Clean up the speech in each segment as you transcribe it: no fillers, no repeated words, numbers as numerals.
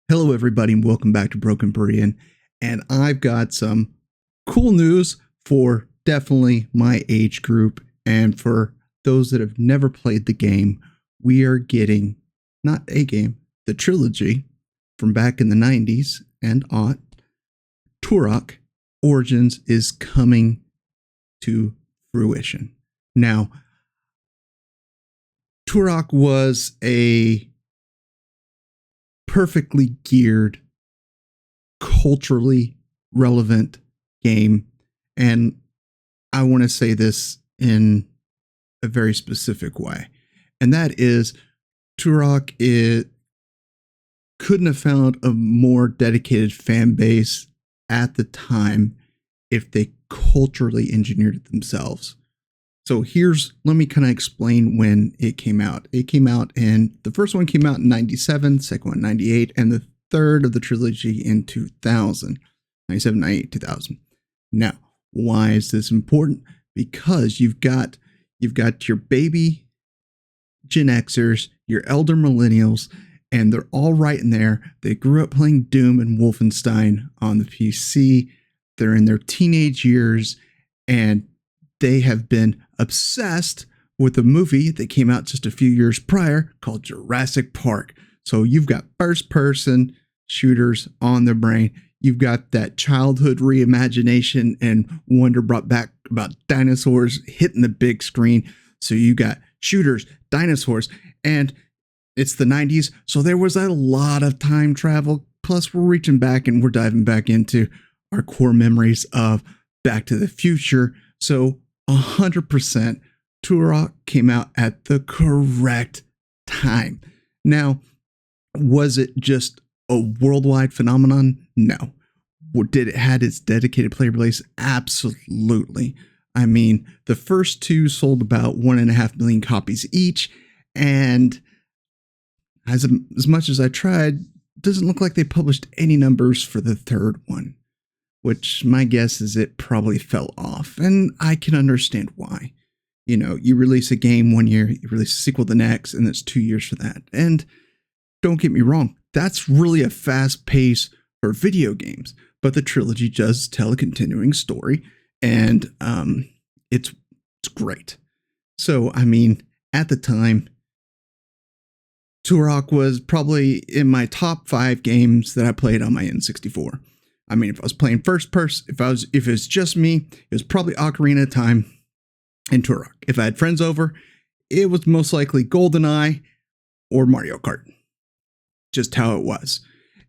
Hello, everybody, and welcome back to Broken Korean. And I've got some cool news for definitely my age group. And for those that have never played the game, we are getting not a game, the trilogy from back in the 90s and aught. Turok Origins is coming to fruition. Now, Turok was a perfectly geared, culturally relevant game. And I want to say this in a very specific way. And that is Turok couldn't have found a more dedicated fan base at the time if they culturally engineered it themselves. So let me kind of explain when it came out. It came out the first one came out in 97, second one in 98, and the third of the trilogy in 2000. 97, 98, 2000. Now, why is this important? Because you've got your baby Gen Xers, your elder millennials, and they're all right in there. They grew up playing Doom and Wolfenstein on the PC. They're in their teenage years, and they have been obsessed with a movie that came out just a few years prior called Jurassic Park. So you've got first-person shooters on their brain. You've got that childhood reimagination and wonder brought back about dinosaurs hitting the big screen. So you got shooters, dinosaurs, and it's the 90s. So there was a lot of time travel. Plus, we're reaching back and we're diving back into our core memories of Back to the Future. So 100% Turok came out at the correct time. Now, was it just a worldwide phenomenon? No. Did it had its dedicated player base? Absolutely. I mean, the first two sold about 1.5 million copies each, and as much as I tried, doesn't look like they published any numbers for the third one, which my guess is it probably fell off, and I can understand why. You know, you release a game 1 year, you release a sequel the next, and it's 2 years for that. And don't get me wrong, that's really a fast pace for video games, but the trilogy does tell a continuing story, and it's great. So, I mean, at the time, Turok was probably in my top 5 games that I played on my N64. I mean, if I was playing first person, if it's just me, it was probably Ocarina of Time and Turok. If I had friends over, it was most likely GoldenEye or Mario Kart. Just how it was.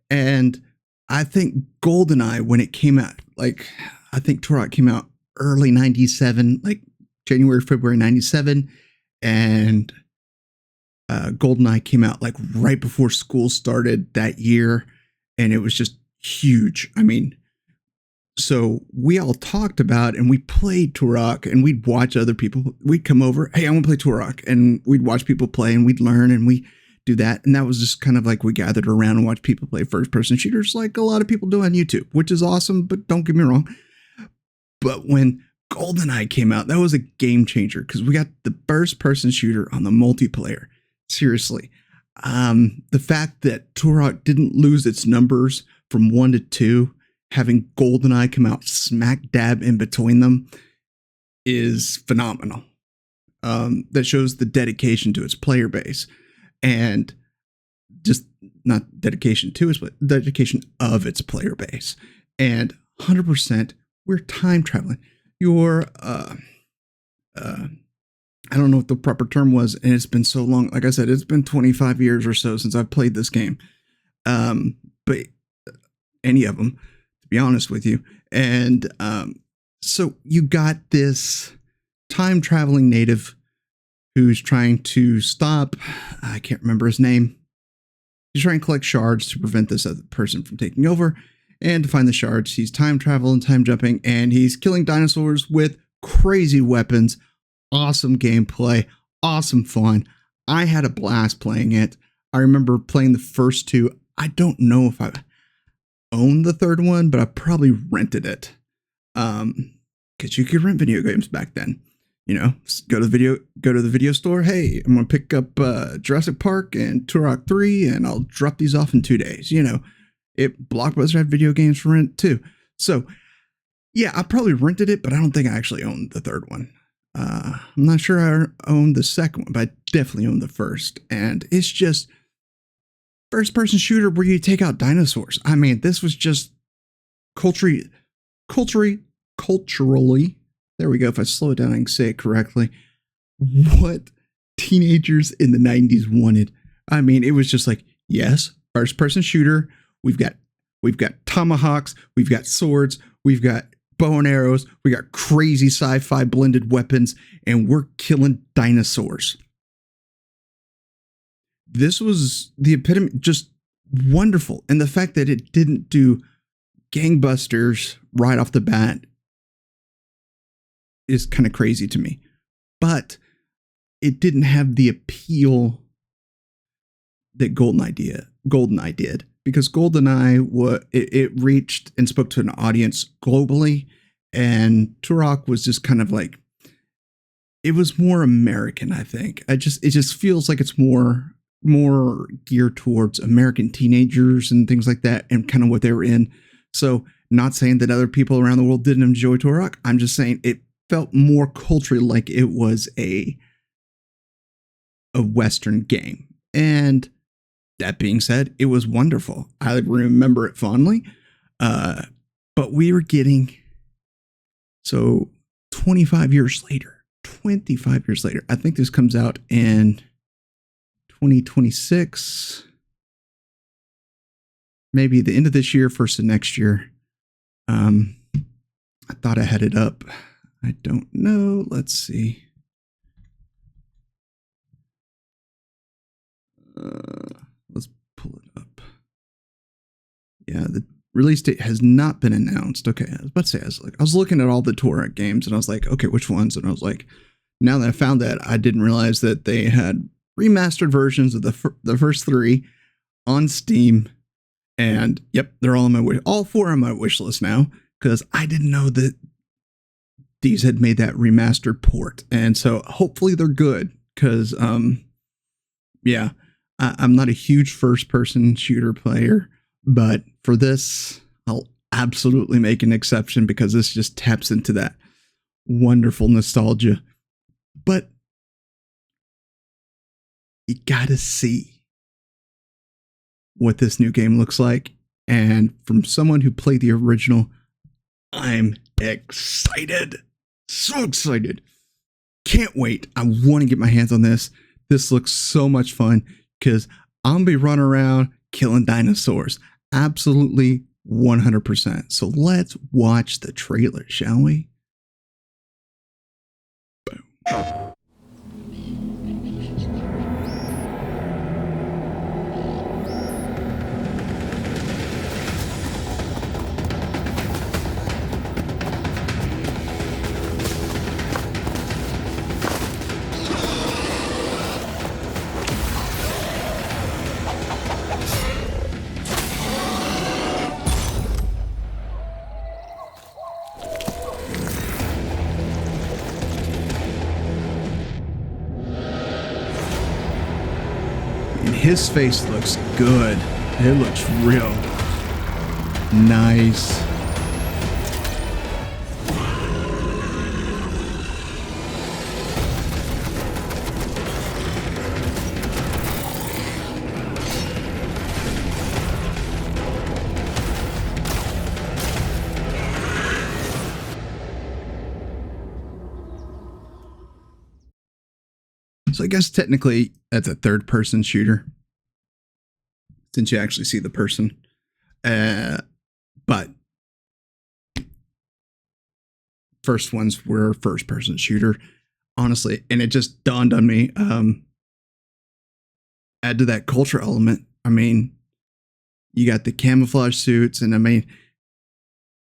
And I think GoldenEye, when it came out, I think Turok came out early 97, like January, February 97. And GoldenEye came out like right before school started that year. And it was just huge. I mean, so we all talked about and we played Turok, and we'd watch other people. We'd come over, hey, I want to play Turok, and we'd watch people play and we'd learn and we do that. And that was just kind of like we gathered around and watched people play first person shooters like a lot of people do on YouTube, which is awesome, but don't get me wrong. But when GoldenEye came out, that was a game changer because we got the first person shooter on the multiplayer. Seriously. The fact that Turok didn't lose its numbers from 1 to 2, having GoldenEye come out smack dab in between them, is phenomenal. That shows the dedication to its player base, and just not dedication to it, but dedication of its player base. And 100%, we're time traveling. You're, I don't know what the proper term was, and it's been so long. Like I said, it's been 25 years or so since I've played this game. But any of them, to be honest with you. And so you got this time traveling native who's trying to stop, I can't remember his name. He's trying to collect shards to prevent this other person from taking over. And to find the shards, he's time traveling, time jumping, and he's killing dinosaurs with crazy weapons. Awesome gameplay, awesome fun. I had a blast playing it. I remember playing the first two. I don't know if I owned the third one, but I probably rented it. Because you could rent video games back then. go to the video store. Hey, I'm gonna pick up Jurassic Park and Turok 3, and I'll drop these off in 2 days. Blockbuster had video games for rent too. So yeah, I probably rented it, but I don't think I actually owned the third one. I'm not sure I owned the second one, but I definitely owned the first. And it's just first person shooter where you take out dinosaurs. I mean, this was just culturally, there we go. If I slow it down, I can say it correctly. What teenagers in the 90s wanted. I mean, it was just like, yes, first person shooter. We've got tomahawks, we've got swords, we've got bow and arrows, we got crazy sci-fi blended weapons, and we're killing dinosaurs. This was the epitome, just wonderful. And the fact that it didn't do gangbusters right off the bat is kind of crazy to me. But it didn't have the appeal that GoldenEye did. Because GoldenEye, it reached and spoke to an audience globally, and Turok was just kind of like, it was more American, I think. It just feels like it's more geared towards American teenagers and things like that, and kind of what they were in. So, not saying that other people around the world didn't enjoy Turok. I'm just saying it felt more culturally like it was a Western game. And that being said, it was wonderful. I remember it fondly. But we were getting, so 25 years later, I think this comes out in 2026, maybe the end of this year, first of next year. I thought I had it up. I don't know. Let's see. Let's pull it up. Yeah, the release date has not been announced. Okay, I was about to say, I was looking at all the Turok games, and I was like, okay, which ones? And I was like, now that I found that, I didn't realize that they had remastered versions of the first three on Steam. And yep, they're all on my all four on my wish list now, because I didn't know that these had made that remastered port. And so hopefully they're good, because yeah, I'm not a huge first-person shooter player, but for this, I'll absolutely make an exception, because this just taps into that wonderful nostalgia. But you gotta see what this new game looks like. And from someone who played the original, I'm excited. So excited. Can't wait. I want to get my hands on this. This looks so much fun, because I'm going to be running around killing dinosaurs. Absolutely 100%. So let's watch the trailer, shall we? Boom. His face looks good. It looks real nice. So I guess technically that's a third-person shooter, since you actually see the person. But first ones were first-person shooter, honestly. And it just dawned on me, add to that culture element. I mean, you got the camouflage suits, and I mean,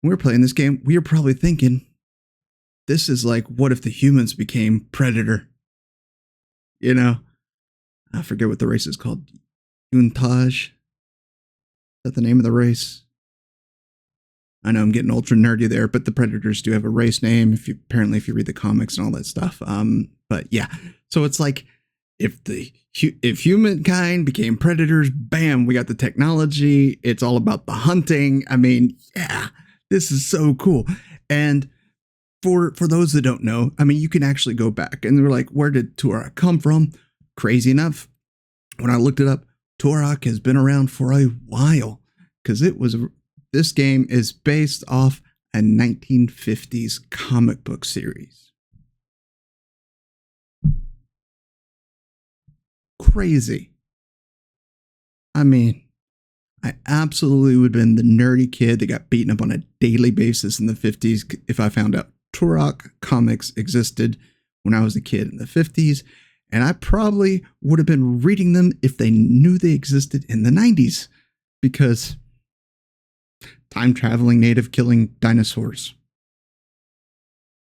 when we were playing this game, we were probably thinking, this is like, what if the humans became Predator? You know, I forget what the race is called. Untaj. Is that the name of the race? I know I'm getting ultra nerdy there, but the predators do have a race name. If you read the comics and all that stuff. But yeah, so it's like if humankind became predators, bam, we got the technology. It's all about the hunting. I mean, yeah, this is so cool. And for those that don't know, I mean, you can actually go back and they're like, where did Turok come from? Crazy enough, when I looked it up, Turok has been around for a while because this game is based off a 1950s comic book series. Crazy. I mean, I absolutely would have been the nerdy kid that got beaten up on a daily basis in the 50s if I found out Turok comics existed when I was a kid in the 50s. And I probably would have been reading them if they knew they existed in the 90s. Because time traveling, native killing dinosaurs.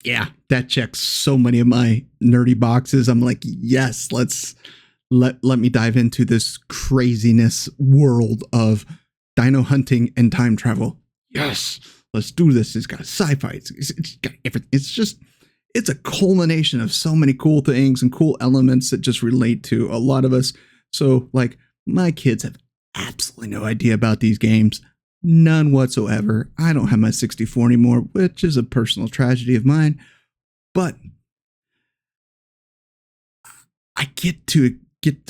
Yeah, that checks so many of my nerdy boxes. I'm like, yes, let me dive into this craziness world of dino hunting and time travel. Yes, let's do this. It's got sci-fi. It's got everything. It's a culmination of so many cool things and cool elements that just relate to a lot of us. So like my kids have absolutely no idea about these games. None whatsoever. I don't have my 64 anymore, which is a personal tragedy of mine. But I get to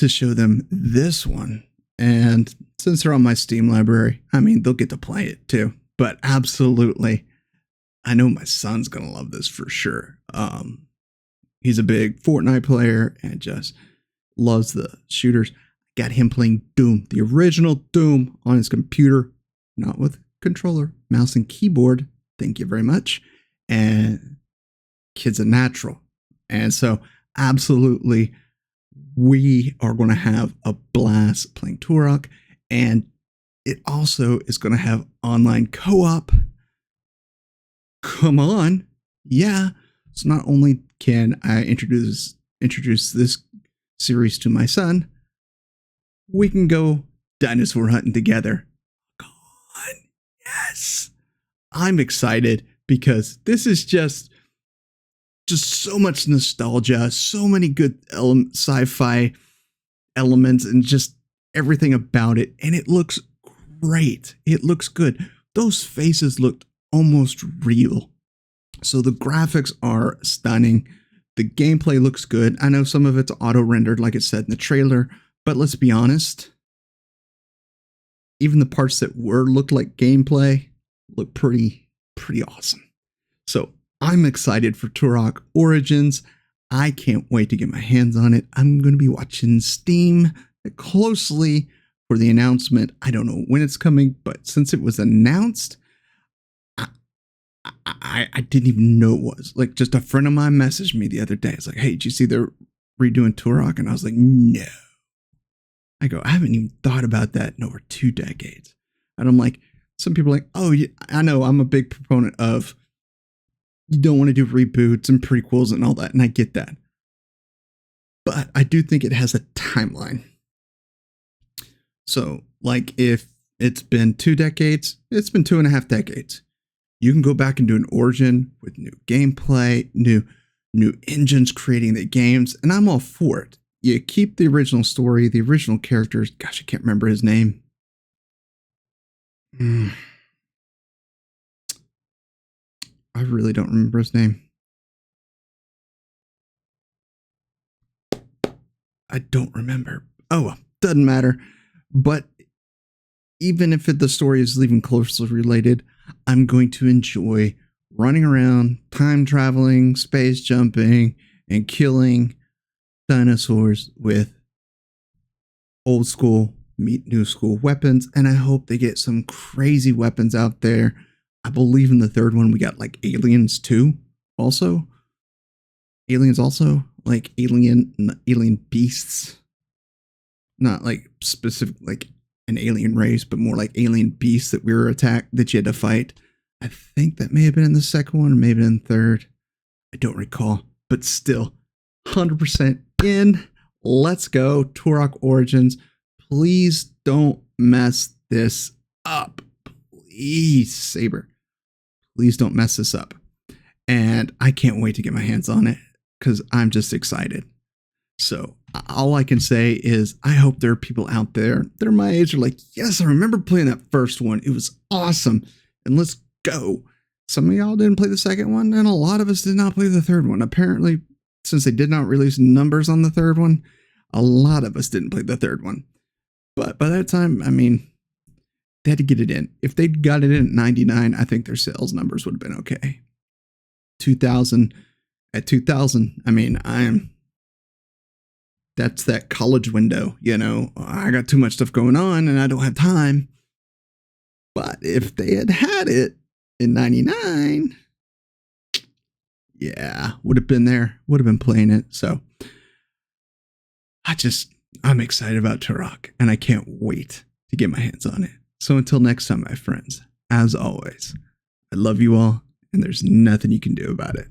show them this one. And since they're on my Steam library, I mean, they'll get to play it too. But absolutely, I know my son's going to love this for sure. He's a big Fortnite player and just loves the shooters. Got him playing Doom, the original Doom on his computer, not with controller, mouse and keyboard. Thank you very much. And kid's a natural. And so absolutely, we are going to have a blast playing Turok. And it also is going to have online co-op. Come on. Yeah. So not only can I introduce this series to my son, we can go dinosaur hunting together. Come on. Yes. I'm excited because this is just so much nostalgia, so many good sci-fi elements and just everything about it. And it looks great. It looks good. Those faces looked almost real. So the graphics are stunning. The gameplay looks good. I know some of it's auto-rendered like it said in the trailer, but let's be honest. Even the parts that looked like gameplay look pretty awesome. So I'm excited for Turok Origins. I can't wait to get my hands on it. I'm going to be watching Steam closely for the announcement. I don't know when it's coming, but since it was announced, I didn't even know it was. Like, just a friend of mine messaged me the other day. It's like, hey, did you see they're redoing Turok? And I was like, no. I go, I haven't even thought about that in over 2 decades. And I'm like, some people are like, oh, yeah, I know, I'm a big proponent of you don't want to do reboots and prequels and all that. And I get that. But I do think it has a timeline. So, like, if it's been 2 decades, it's been 2.5 decades. You can go back and do an origin with new gameplay, new engines creating the games, and I'm all for it. You keep the original story, the original characters. Gosh, I can't remember his name. I really don't remember his name. I don't remember. Oh, well, doesn't matter. But even if the story is even closely related, I'm going to enjoy running around, time traveling, space jumping, and killing dinosaurs with old school meet new school weapons. And I hope they get some crazy weapons out there. I believe in the third one we got like aliens too. Also, like alien beasts. Not like specific like an alien race, but more like alien beasts that we were attacked that you had to fight. I think that may have been in the second one or maybe in the third. I don't recall, but still 100% in. Let's go. Turok Origins. Please don't mess this up. Please, Saber. Please don't mess this up. And I can't wait to get my hands on it because I'm just excited. So all I can say is I hope there are people out there that are my age are like, yes, I remember playing that first one. It was awesome. And let's go. Some of y'all didn't play the second one, and a lot of us did not play the third one. Apparently, since they did not release numbers on the third one, a lot of us didn't play the third one. But by that time, I mean, they had to get it in. If they'd got it in at 99, I think their sales numbers would have been okay. 2000, at 2000, I mean, that's that college window, you know. I got too much stuff going on and I don't have time. But if they had had it in 99, yeah, would have been there, would have been playing it. So I'm excited about Turok and I can't wait to get my hands on it. So until next time, my friends, as always, I love you all and there's nothing you can do about it.